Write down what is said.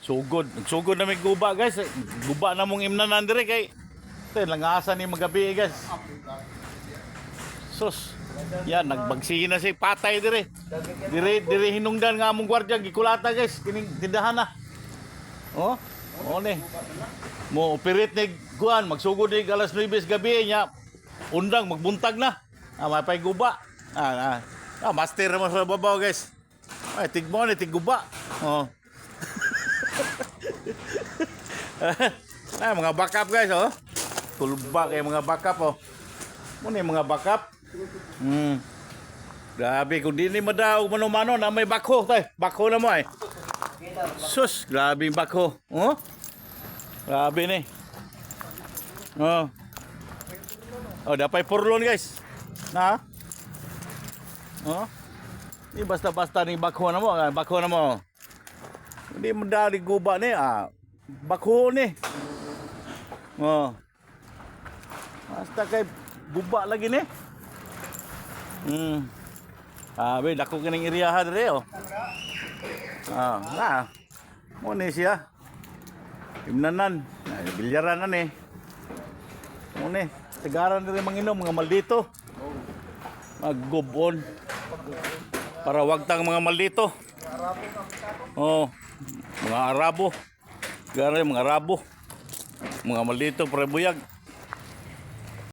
Sugod na may guba guys. Guba na mong imnanan dire kay. Ten langasa ni magabi guys. Sus. Yan nagbagsihin na si patay dire. Dire hinungdan nga among gwardiya gikulata guys. Kining tindahan na. Oh. Oh ni. Mo operate ni kuan magsugod ni alas 9 gabi nya. Undang magbuntag na. Mapay guba. Master mo sa babaw guys. Ay tigmo ni tiguba. Oh. Mga backup guys oh. Tulbak kay mga backup oh. Muna yung mga backup. Grabe kung di ni madaog mano-mano na may bakho tay. Bakho na mo ay. Sus, grabe yung bakho. Oh. Grabe ni. Oh. Oh, dapat purlon guys. Na? Oh. Ni basta-basta ni bakho na mo, bakho na mo. Hindi mo dali guba ni bakho ni. Oh. Basta kay guba lagi ni. Be dako kining iriyaha dire oh. Mo ni siya. Imnanan, bilyaran na ni. Mo ni, tagaran dire manginom mga maldito. Maggubon. Para wag tang mga maldito. Oh, mga Arabo. Gare mga Arabo. Mga maldito pre buyag.